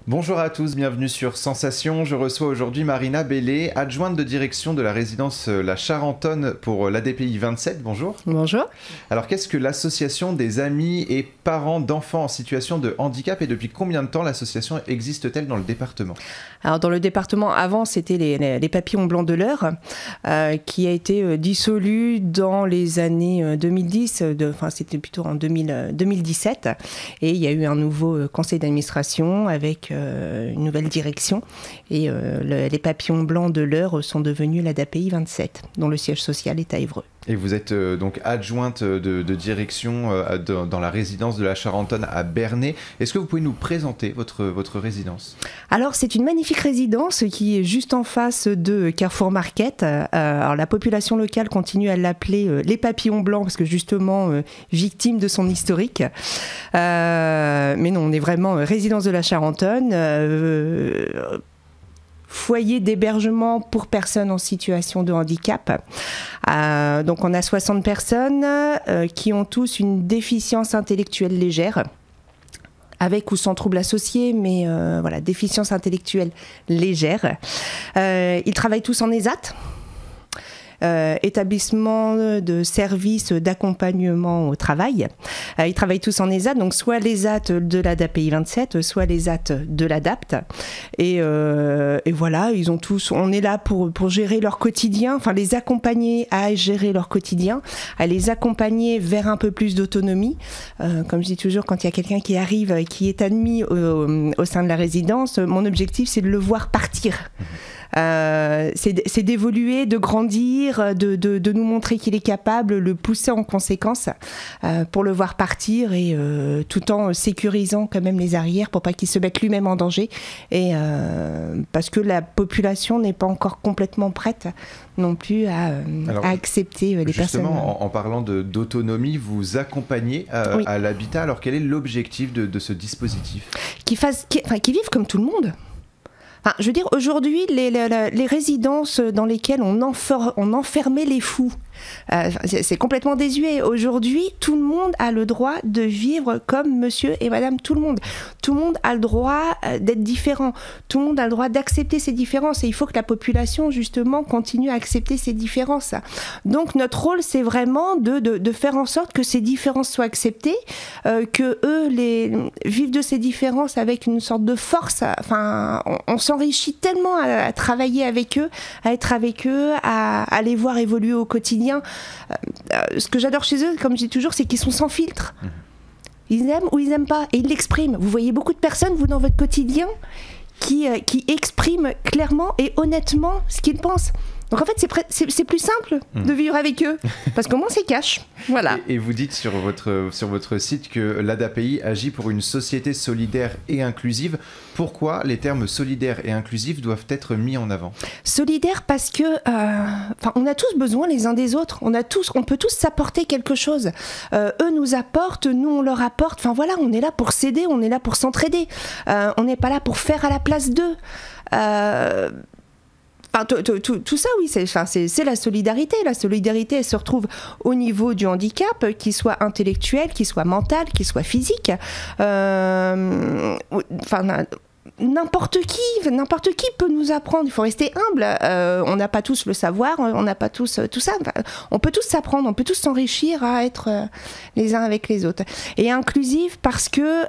Bonjour à tous, bienvenue sur Sensation. Je reçois aujourd'hui Marina Bellé, adjointe de direction de la résidence La Charentonne pour l'ADPI 27. Bonjour. Bonjour. Alors qu'est-ce que l'association des amis et parents d'enfants en situation de handicap et depuis combien de temps l'association existe-t-elle dans le département? Alors dans le département, avant c'était les Papillons Blancs de l'Eure qui a été dissolu dans les années 2010, enfin c'était plutôt en 2017 et il y a eu un nouveau conseil d'administration avec une nouvelle direction et les Papillons Blancs de l'Eure sont devenus l'ADPI 27 dont le siège social est à Évreux. Et vous êtes donc adjointe de direction dans la résidence de la Charentonne à Bernay. Est-ce que vous pouvez nous présenter votre résidence? Alors c'est une magnifique résidence qui est juste en face de Carrefour Market. Alors la population locale continue à l'appeler les Papillons Blancs parce que justement victime de son historique. Mais non, on est vraiment résidence de la Charentonne. Foyer d'hébergement pour personnes en situation de handicap. Donc on a 60 personnes qui ont tous une déficience intellectuelle légère, avec ou sans trouble associé, mais voilà, déficience intellectuelle légère. Ils travaillent tous en ESAT. Établissement de services d'accompagnement au travail. Ils travaillent tous en ESAT, donc soit l'ESAT de l'ADPI 27, soit l'ESAT de l'ADAPT. Et voilà, ils ont tous, on est là pour gérer leur quotidien, enfin les accompagner à gérer leur quotidien, à les accompagner vers un peu plus d'autonomie. Comme je dis toujours, quand il y a quelqu'un qui arrive, qui est admis au sein de la résidence, mon objectif c'est de le voir partir. C'est d'évoluer, de grandir, de nous montrer qu'il est capable, le pousser en conséquence pour le voir partir et tout en sécurisant quand même les arrières pour pas qu'il se mette lui-même en danger et parce que la population n'est pas encore complètement prête non plus à accepter les personnes. Justement, en parlant d'autonomie, vous accompagnez Oui. à l'habitat. Alors quel est l'objectif de ce dispositif? Qui vivent comme tout le monde. Enfin, je veux dire, aujourd'hui, les résidences dans lesquelles on enfermait les fous, c'est complètement désuet. Aujourd'hui, tout le monde a le droit de vivre comme monsieur et madame tout le monde. Tout le monde a le droit d'être différent. Tout le monde a le droit d'accepter ses différences. Et il faut que la population, justement, continue à accepter ses différences. Donc, notre rôle, c'est vraiment de faire en sorte que ces différences soient acceptées, que eux vivent de ces différences avec une sorte de force. Enfin, on s'enrichit tellement à travailler avec eux, à être avec eux, à les voir évoluer au quotidien. Ce que j'adore chez eux, comme je dis toujours, c'est qu'ils sont sans filtre. Ils aiment ou ils n'aiment pas, et ils l'expriment. Vous voyez beaucoup de personnes, vous, dans votre quotidien, qui expriment clairement et honnêtement ce qu'ils pensent. Donc en fait, c'est plus simple de vivre avec eux, parce qu'au moins c'est cash. Voilà. Et vous dites sur votre site que l'ADPI agit pour une société solidaire et inclusive. Pourquoi les termes solidaire et inclusif doivent être mis en avant? Solidaire parce que on a tous besoin les uns des autres. On peut tous s'apporter quelque chose. Eux nous apportent, nous on leur apporte. Enfin voilà, on est là pour s'aider, on est là pour s'entraider. On n'est pas là pour faire à la place d'eux. Tout ça, oui, c'est la solidarité. La solidarité, elle se retrouve au niveau du handicap, qu'il soit intellectuel, qu'il soit mental, qu'il soit physique. N'importe qui peut nous apprendre. Il faut rester humble. On n'a pas tous le savoir, on n'a pas tous tout ça. Enfin, on peut tous s'apprendre, on peut tous s'enrichir à être les uns avec les autres. Et inclusif parce que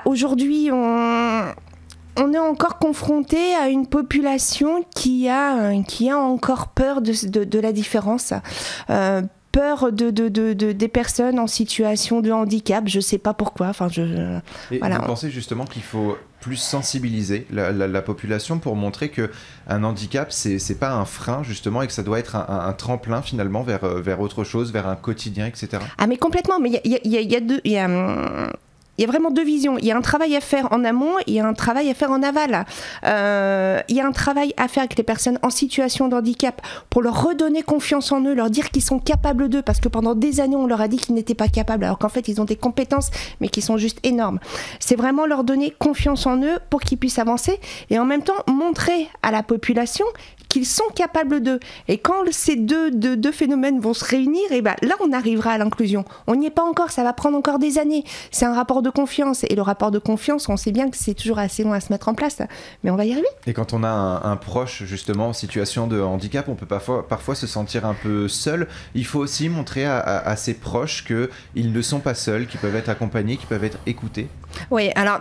aujourd'hui, on est encore confronté à une population qui a encore peur de la différence. Peur des personnes en situation de handicap, je ne sais pas pourquoi. Voilà. Vous pensez justement qu'il faut plus sensibiliser la population pour montrer qu'un handicap, c'est pas un frein justement et que ça doit être un tremplin finalement vers autre chose, vers un quotidien, etc. Ah mais complètement, mais il y a vraiment deux visions. Il y a un travail à faire en amont et il y a un travail à faire en aval. Il y a un travail à faire avec les personnes en situation de handicap pour leur redonner confiance en eux, leur dire qu'ils sont capables d'eux, parce que pendant des années, on leur a dit qu'ils n'étaient pas capables, alors qu'en fait, ils ont des compétences, mais qui sont juste énormes. C'est vraiment leur donner confiance en eux pour qu'ils puissent avancer et en même temps montrer à la population qu'ils sont capables d'eux. Et quand ces deux phénomènes vont se réunir, et ben là on arrivera à l'inclusion. On n'y est pas encore, ça va prendre encore des années. C'est un rapport de confiance, et le rapport de confiance, on sait bien que c'est toujours assez long à se mettre en place, mais on va y arriver. Et quand on a un proche justement en situation de handicap, on peut parfois se sentir un peu seul. Il faut aussi montrer à ses proches qu'ils ne sont pas seuls, qu'ils peuvent être accompagnés, qu'ils peuvent être écoutés. Oui, alors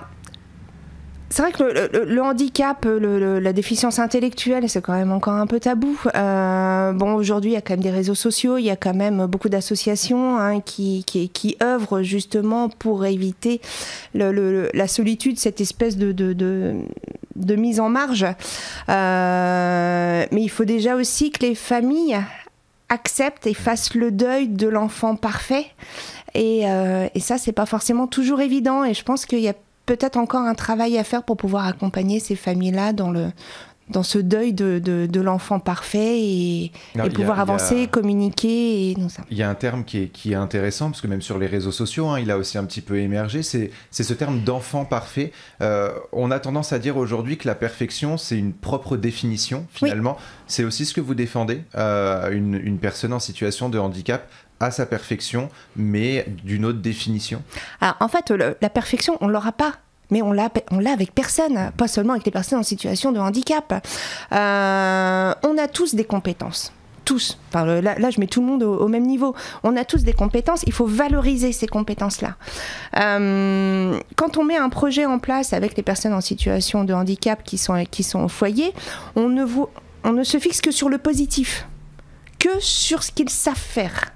c'est vrai que le handicap, la déficience intellectuelle, c'est quand même encore un peu tabou. Bon, aujourd'hui, il y a quand même des réseaux sociaux, il y a quand même beaucoup d'associations qui œuvrent justement pour éviter la solitude, cette espèce de mise en marge. Mais il faut déjà aussi que les familles acceptent et fassent le deuil de l'enfant parfait. Et ça, c'est pas forcément toujours évident. Et je pense qu'il y a peut-être encore un travail à faire pour pouvoir accompagner ces familles-là dans ce deuil de l'enfant parfait et pouvoir avancer, communiquer. Il y a un terme qui est intéressant, parce que même sur les réseaux sociaux, il a aussi un petit peu émergé, c'est ce terme d'enfant parfait. On a tendance à dire aujourd'hui que la perfection, c'est une propre définition, finalement. Oui. C'est aussi ce que vous défendez, une personne en situation de handicap à sa perfection, mais d'une autre définition. Alors, en fait, la perfection, on ne l'aura pas. Mais on l'a avec personne, pas seulement avec les personnes en situation de handicap. On a tous des compétences. Tous. Enfin, là, je mets tout le monde au même niveau. On a tous des compétences. Il faut valoriser ces compétences-là. Quand on met un projet en place avec les personnes en situation de handicap qui sont au foyer, on ne se fixe que sur le positif, que sur ce qu'ils savent faire.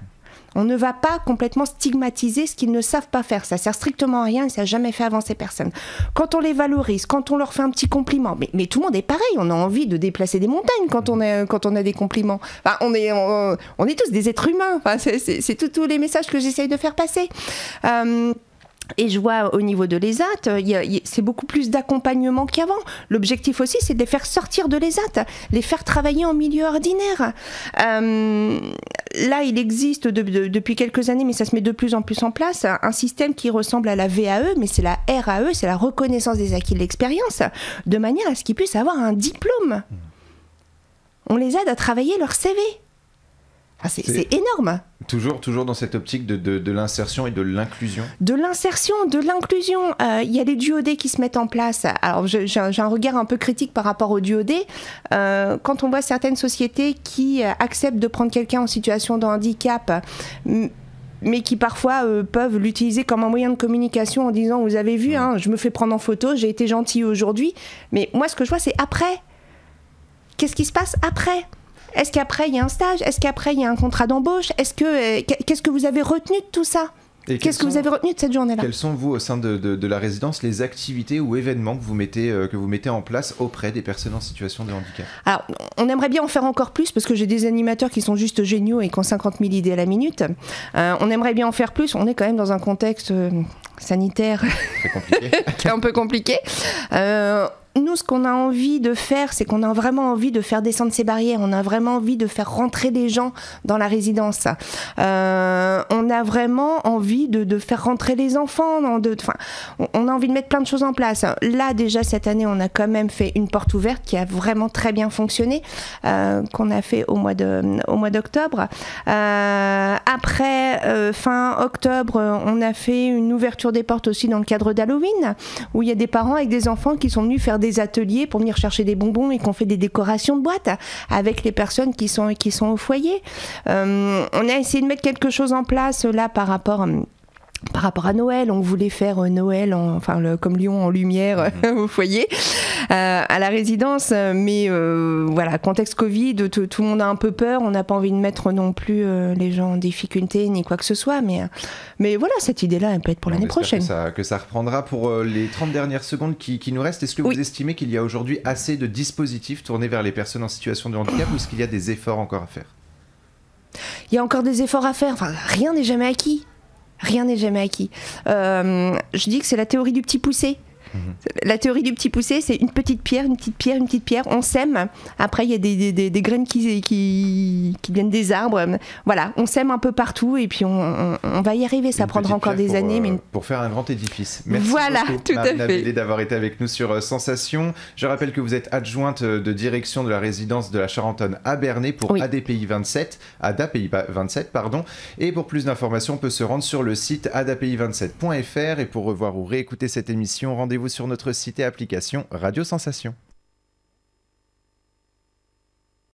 On ne va pas complètement stigmatiser ce qu'ils ne savent pas faire. Ça sert strictement à rien et ça n'a jamais fait avancer personne. Quand on les valorise, quand on leur fait un petit compliment, mais tout le monde est pareil, on a envie de déplacer des montagnes quand on a des compliments. Enfin, on est tous des êtres humains. Enfin, c'est tous les messages que j'essaye de faire passer. Et je vois au niveau de l'ESAT, c'est beaucoup plus d'accompagnement qu'avant. L'objectif aussi, c'est de les faire sortir de l'ESAT, les faire travailler en milieu ordinaire. Là, il existe depuis quelques années, mais ça se met de plus en plus en place, un système qui ressemble à la VAE, mais c'est la RAE, c'est la reconnaissance des acquis de l'expérience, de manière à ce qu'ils puissent avoir un diplôme. On les aide à travailler leur CV. C'est énorme. Toujours dans cette optique de l'insertion et de l'inclusion. De l'insertion, de l'inclusion. Il y a les duodés qui se mettent en place. Alors, j'ai un regard un peu critique par rapport aux duodés. Quand on voit certaines sociétés qui acceptent de prendre quelqu'un en situation de handicap, mais qui parfois peuvent l'utiliser comme un moyen de communication en disant « Vous avez vu, je me fais prendre en photo, j'ai été gentil aujourd'hui. » Mais moi, ce que je vois, c'est après. Qu'est-ce qui se passe après ? Est-ce qu'après, il y a un stage ? Est-ce qu'après, il y a un contrat d'embauche ? Qu'est-ce que vous avez retenu de tout ça ? Qu'est-ce que vous avez retenu de cette journée-là ? Quelles sont, vous, au sein de la résidence, les activités ou événements que vous mettez en place auprès des personnes en situation de handicap ? Alors, on aimerait bien en faire encore plus, parce que j'ai des animateurs qui sont juste géniaux et qui ont 50 000 idées à la minute. On aimerait bien en faire plus. On est quand même dans un contexte sanitaire qui est un peu compliqué. Nous, ce qu'on a envie de faire, c'est qu'on a vraiment envie de faire descendre ces barrières. On a vraiment envie de faire rentrer les gens dans la résidence. On a vraiment envie de faire rentrer les enfants. On a envie de mettre plein de choses en place. Là, déjà, cette année, on a quand même fait une porte ouverte qui a vraiment très bien fonctionné, qu'on a fait au mois d'octobre. Après, fin octobre, on a fait une ouverture des portes aussi dans le cadre d'Halloween, où il y a des parents avec des enfants qui sont venus faire des ateliers pour venir chercher des bonbons et qu'on fait des décorations de boîtes avec les personnes qui sont au foyer. On a essayé de mettre quelque chose en place là par rapport à Noël. On voulait faire Noël comme Lyon en lumière au foyer, à la résidence, mais voilà, contexte Covid, tout le monde a un peu peur, on n'a pas envie de mettre non plus les gens en difficulté ni quoi que ce soit, mais voilà, cette idée-là, elle peut être pour l'année prochaine. Que ça reprendra. Pour les 30 dernières secondes qui nous restent, est-ce que vous estimez qu'il y a aujourd'hui assez de dispositifs tournés vers les personnes en situation de handicap, ou est-ce qu'il y a des efforts encore à faire ? Il y a encore des efforts à faire, rien n'est jamais acquis. Rien n'est jamais acquis. Je dis que c'est la théorie du petit poussé. La théorie du petit poussé, c'est une petite pierre, une petite pierre, une petite pierre. On sème. Après, il y a des graines qui viennent des arbres. Voilà, on sème un peu partout et puis on va y arriver. Ça prendra encore des années. Pour faire un grand édifice. Merci beaucoup, tout à fait. Bellé, d'avoir été avec nous sur Sensation. Je rappelle que vous êtes adjointe de direction de la résidence de la Charentonne à Bernay pour ADPI 27, pardon. Et pour plus d'informations, on peut se rendre sur le site adapi27.fr. Et pour revoir ou réécouter cette émission, rendez-vous sur notre site et application Radio Sensation.